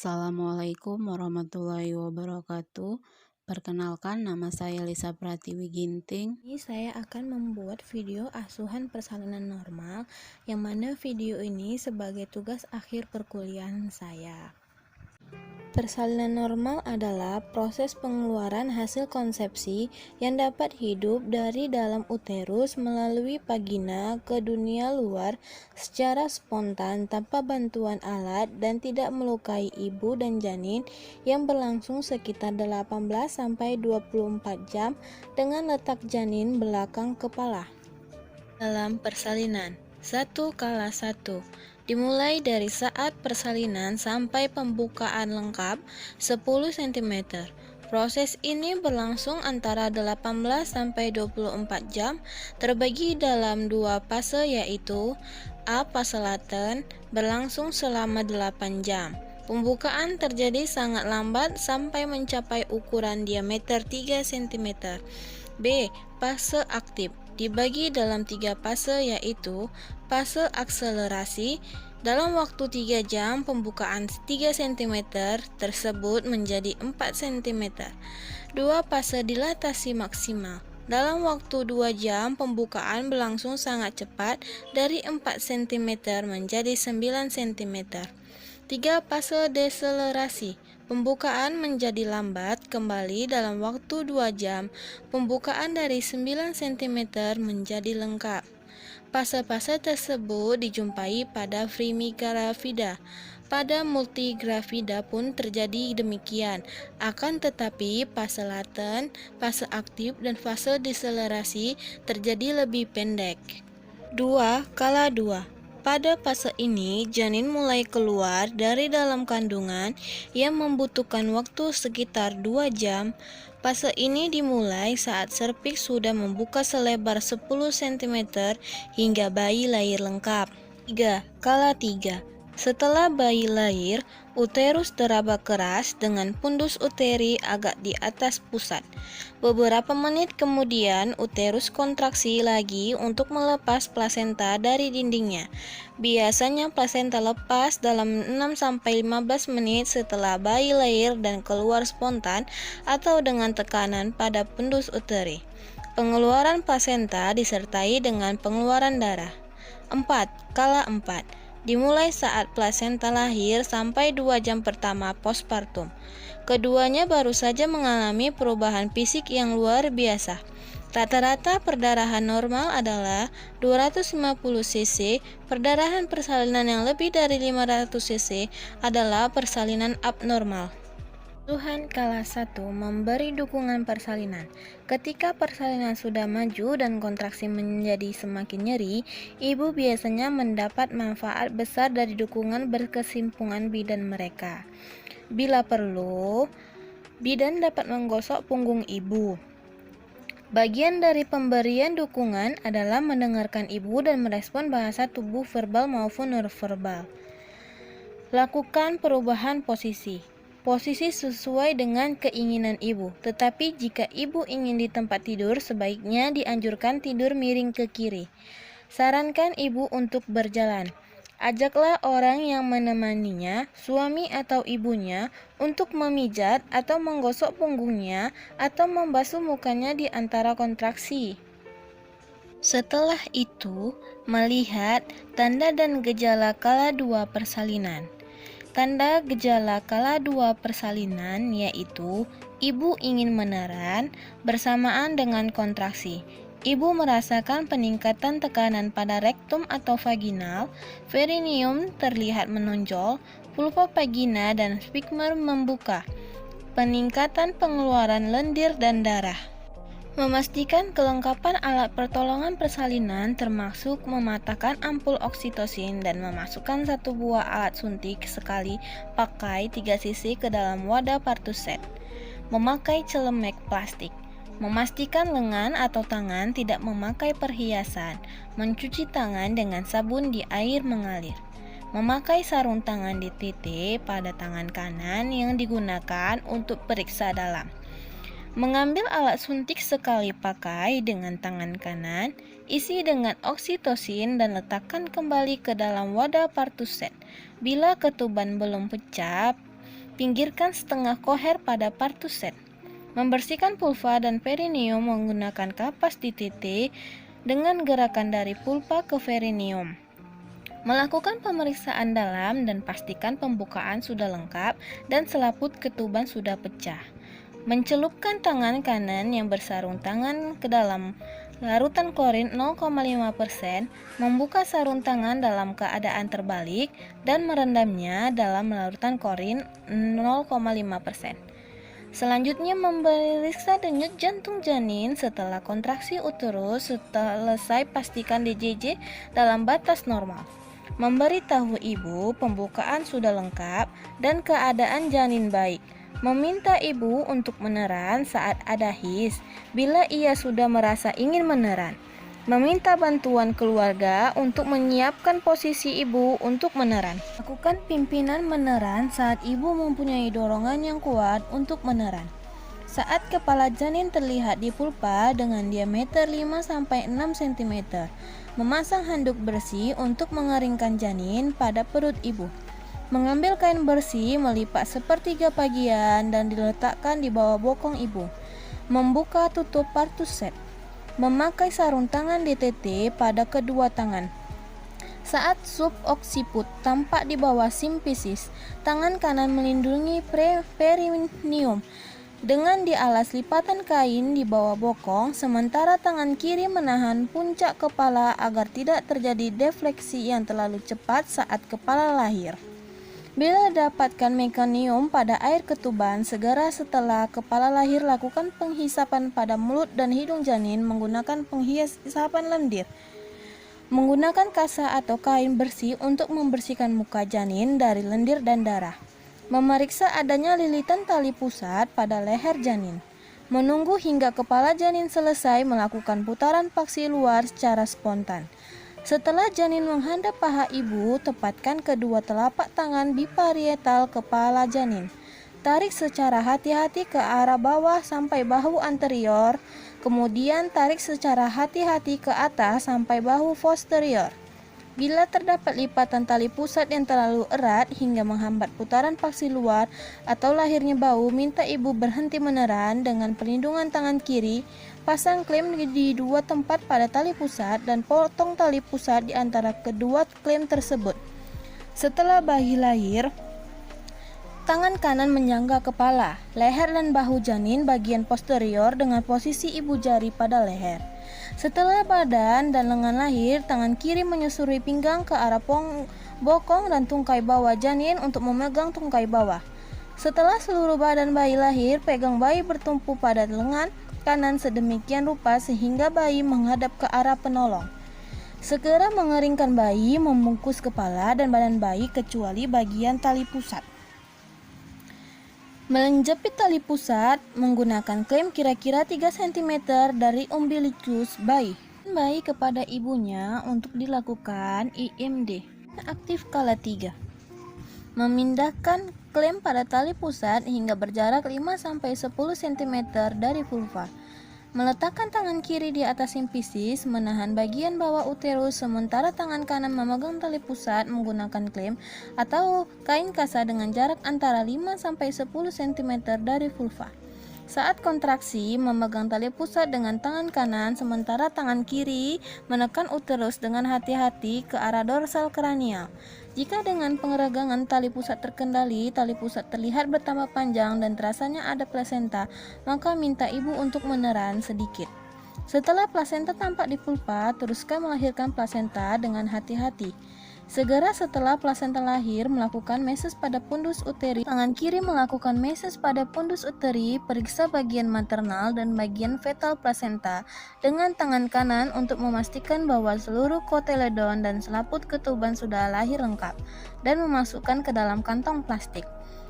Assalamualaikum warahmatullahi wabarakatuh. Perkenalkan, nama saya Lisa Pratiwi Ginting. Ini saya akan membuat video asuhan persalinan normal, yang mana video ini sebagai tugas akhir perkuliahan saya. Persalinan normal adalah proses pengeluaran hasil konsepsi yang dapat hidup dari dalam uterus melalui vagina ke dunia luar secara spontan tanpa bantuan alat dan tidak melukai ibu dan janin, yang berlangsung sekitar 18-24 jam dengan letak janin belakang kepala. Dalam persalinan 1/1 dimulai dari saat persalinan sampai pembukaan lengkap 10 cm. Proses ini berlangsung antara 18-24 jam, terbagi dalam dua fase, yaitu A. Fase laten berlangsung selama 8 jam. Pembukaan terjadi sangat lambat sampai mencapai ukuran diameter 3 cm. B. Fase aktif dibagi dalam 3 fase, yaitu fase akselerasi. Dalam waktu 3 jam, pembukaan 3 cm tersebut menjadi 4 cm. 2. Fase dilatasi maksimal. Dalam waktu 2 jam, pembukaan berlangsung sangat cepat dari 4 cm menjadi 9 cm. 3. Fase deselerasi. Pembukaan menjadi lambat kembali dalam waktu 2 jam. Pembukaan dari 9 cm menjadi lengkap. Fase-fase tersebut dijumpai pada Primigravida. Pada Multigravida pun terjadi demikian. Akan tetapi fase laten, fase aktif, dan fase deselerasi terjadi lebih pendek. 2/2. Pada fase ini, janin mulai keluar dari dalam kandungan yang membutuhkan waktu sekitar 2 jam. Fase ini dimulai saat serviks sudah membuka selebar 10 cm hingga bayi lahir lengkap. 3/3. Setelah bayi lahir, uterus teraba keras dengan fundus uteri agak di atas pusat. Beberapa menit kemudian, uterus kontraksi lagi untuk melepas plasenta dari dindingnya. Biasanya plasenta lepas dalam 6-15 menit setelah bayi lahir dan keluar spontan atau dengan tekanan pada fundus uteri. Pengeluaran plasenta disertai dengan pengeluaran darah. 4/4. Dimulai saat plasenta lahir sampai 2 jam pertama postpartum. Keduanya baru saja mengalami perubahan fisik yang luar biasa. Rata-rata perdarahan normal adalah 250 cc. Perdarahan persalinan yang lebih dari 500 cc adalah persalinan abnormal. Tuhan kelas 1 memberi dukungan persalinan. Ketika persalinan sudah maju dan kontraksi menjadi semakin nyeri, ibu biasanya mendapat manfaat besar dari dukungan berkesimpungan bidan mereka. Bila perlu, bidan dapat menggosok punggung ibu. Bagian dari pemberian dukungan adalah mendengarkan ibu dan merespon bahasa tubuh verbal maupun nonverbal. Lakukan perubahan posisi. Posisi sesuai dengan keinginan ibu. Tetapi jika ibu ingin di tempat tidur, sebaiknya dianjurkan tidur miring ke kiri. Sarankan ibu untuk berjalan. Ajaklah orang yang menemaninya, suami atau ibunya, untuk memijat atau menggosok punggungnya atau membasuh mukanya di antara kontraksi. Setelah itu, melihat tanda dan gejala kala 2 persalinan. Tanda gejala kala 2 persalinan yaitu ibu ingin meneran bersamaan dengan kontraksi. Ibu merasakan peningkatan tekanan pada rektum atau vaginal, perineum terlihat menonjol, vulva vagina dan sphygma membuka, peningkatan pengeluaran lendir dan darah. Memastikan kelengkapan alat pertolongan persalinan termasuk mematahkan ampul oksitosin dan memasukkan 1 buah alat suntik sekali pakai 3 cc ke dalam wadah partuset. Memakai celemek plastik. Memastikan lengan atau tangan tidak memakai perhiasan. Mencuci tangan dengan sabun di air mengalir. Memakai sarung tangan di titik pada tangan kanan yang digunakan untuk periksa dalam. Mengambil alat suntik sekali pakai dengan tangan kanan, isi dengan oksitosin dan letakkan kembali ke dalam wadah partuset. Bila ketuban belum pecah, Pinggirkan setengah koher pada partuset. Membersihkan pulpa dan perineum menggunakan kapas di titik dengan gerakan dari pulpa ke perineum. Melakukan pemeriksaan dalam dan pastikan pembukaan sudah lengkap dan selaput ketuban sudah pecah. Mencelupkan tangan kanan yang bersarung tangan ke dalam larutan klorin 0,5%, membuka sarung tangan dalam keadaan terbalik, dan merendamnya dalam larutan klorin 0,5%. Selanjutnya memeriksa denyut jantung janin setelah kontraksi uterus. Selesai pastikan DJJ dalam batas normal. Memberitahu ibu pembukaan sudah lengkap dan keadaan janin baik. Meminta ibu untuk meneran saat ada his bila ia sudah merasa ingin meneran. Meminta bantuan keluarga untuk menyiapkan posisi ibu untuk meneran. Lakukan pimpinan meneran saat ibu mempunyai dorongan yang kuat untuk meneran. Saat kepala janin terlihat di pulpa dengan diameter 5-6 cm. Memasang handuk bersih untuk mengeringkan janin pada perut ibu. Mengambil kain bersih, melipat sepertiga bagian dan diletakkan di bawah bokong ibu. Membuka tutup partuset. Memakai sarung tangan DTT pada kedua tangan. Saat suboksiput tampak di bawah simfisis, tangan kanan melindungi perineum dengan dialas lipatan kain di bawah bokong, sementara tangan kiri menahan puncak kepala agar tidak terjadi defleksi yang terlalu cepat saat kepala lahir. Bila dapatkan mekonium pada air ketuban, segera setelah kepala lahir lakukan penghisapan pada mulut dan hidung janin menggunakan penghisapan lendir. Menggunakan kasa atau kain bersih untuk membersihkan muka janin dari lendir dan darah. Memeriksa adanya lilitan tali pusat pada leher janin. Menunggu hingga kepala janin selesai melakukan putaran paksi luar secara spontan. Setelah janin menghadap paha ibu, tepatkan kedua telapak tangan biparietal kepala janin. Tarik secara hati-hati ke arah bawah sampai bahu anterior, kemudian tarik secara hati-hati ke atas sampai bahu posterior. Bila terdapat lipatan tali pusat yang terlalu erat hingga menghambat putaran paksi luar atau lahirnya bau, minta ibu berhenti meneran dengan perlindungan tangan kiri. Pasang klem di dua tempat pada tali pusat dan potong tali pusat di antara kedua klem tersebut. Setelah bayi lahir, tangan kanan menyangga kepala, leher dan bahu janin bagian posterior dengan posisi ibu jari pada leher. Setelah badan dan lengan lahir, tangan kiri menyusuri pinggang ke arah bokong dan tungkai bawah janin untuk memegang tungkai bawah. Setelah seluruh badan bayi lahir, pegang bayi bertumpu pada lengan kanan sedemikian rupa sehingga bayi menghadap ke arah penolong. Segera mengeringkan bayi, membungkus kepala dan badan bayi kecuali bagian tali pusat. Menjepit tali pusat menggunakan klem kira-kira 3 cm dari umbilikus bayi. Bayi kepada ibunya untuk dilakukan IMD. Aktif kala 3. Memindahkan klem pada tali pusat hingga berjarak 5-10 cm dari vulva. Meletakkan tangan kiri di atas simfisis, menahan bagian bawah uterus, sementara tangan kanan memegang tali pusat menggunakan klem atau kain kasa dengan jarak antara 5-10 cm dari vulva. Saat kontraksi, memegang tali pusat dengan tangan kanan, sementara tangan kiri menekan uterus dengan hati-hati ke arah dorsal kranial. Jika dengan pengeregangan tali pusat terkendali, tali pusat terlihat bertambah panjang dan terasanya ada plasenta, maka minta ibu untuk meneran sedikit. Setelah plasenta tampak di vulva, teruskan melahirkan plasenta dengan hati-hati. Segera setelah plasenta lahir, melakukan meses pada pundus uteri. Tangan kiri melakukan meses pada pundus uteri, periksa bagian maternal dan bagian fetal plasenta dengan tangan kanan untuk memastikan bahwa seluruh kotyledon dan selaput ketuban sudah lahir lengkap, dan memasukkan ke dalam kantong plastik.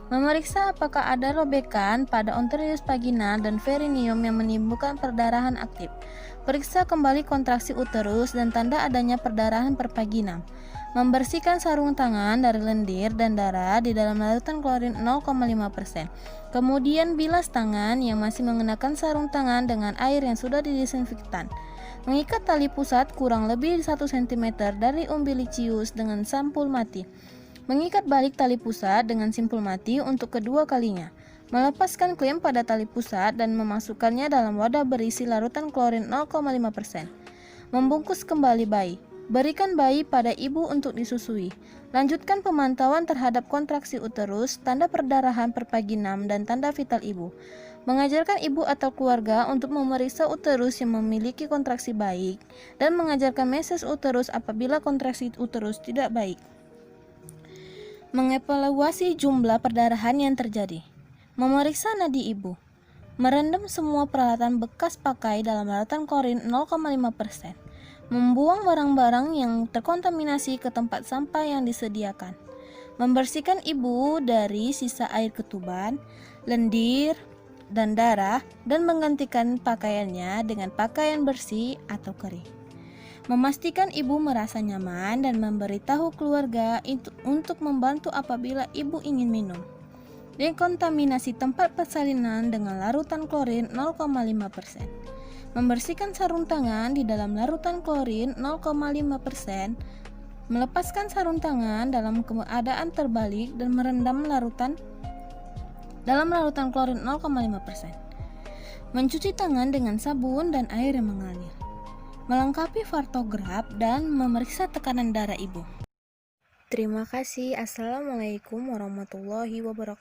Memeriksa apakah ada robekan pada onterius vaginal dan perineum yang menimbulkan perdarahan aktif. Periksa kembali kontraksi uterus dan tanda adanya perdarahan pervaginal. Membersihkan sarung tangan dari lendir dan darah di dalam larutan klorin 0,5%. Kemudian bilas tangan yang masih mengenakan sarung tangan dengan air yang sudah didesinfektan. Mengikat tali pusat kurang lebih 1 cm dari umbilicius dengan sampul mati. Mengikat balik tali pusat dengan simpul mati untuk kedua kalinya. Melepaskan klem pada tali pusat dan memasukkannya dalam wadah berisi larutan klorin 0,5%. Membungkus kembali bayi. Berikan bayi pada ibu untuk disusui. Lanjutkan pemantauan terhadap kontraksi uterus, tanda perdarahan per pagi 6, dan tanda vital ibu. Mengajarkan ibu atau keluarga untuk memeriksa uterus yang memiliki kontraksi baik dan mengajarkan meses uterus apabila kontraksi uterus tidak baik. Mengevaluasi jumlah perdarahan yang terjadi. Memeriksa nadi ibu. Merendam semua peralatan bekas pakai dalam larutan klorin 0,5%. Membuang barang-barang yang terkontaminasi ke tempat sampah yang disediakan. Membersihkan ibu dari sisa air ketuban, lendir, dan darah, dan menggantikan pakaiannya dengan pakaian bersih atau kering. Memastikan ibu merasa nyaman dan memberitahu keluarga untuk membantu apabila ibu ingin minum. Dekontaminasi tempat persalinan dengan larutan klorin 0,5%. Membersihkan sarung tangan di dalam larutan klorin 0,5%. Melepaskan sarung tangan dalam keadaan terbalik dan merendam dalam larutan klorin 0,5%. Mencuci tangan dengan sabun dan air yang mengalir. Melengkapi fartograf dan memeriksa tekanan darah ibu. Terima kasih. Assalamualaikum warahmatullahi wabarakatuh.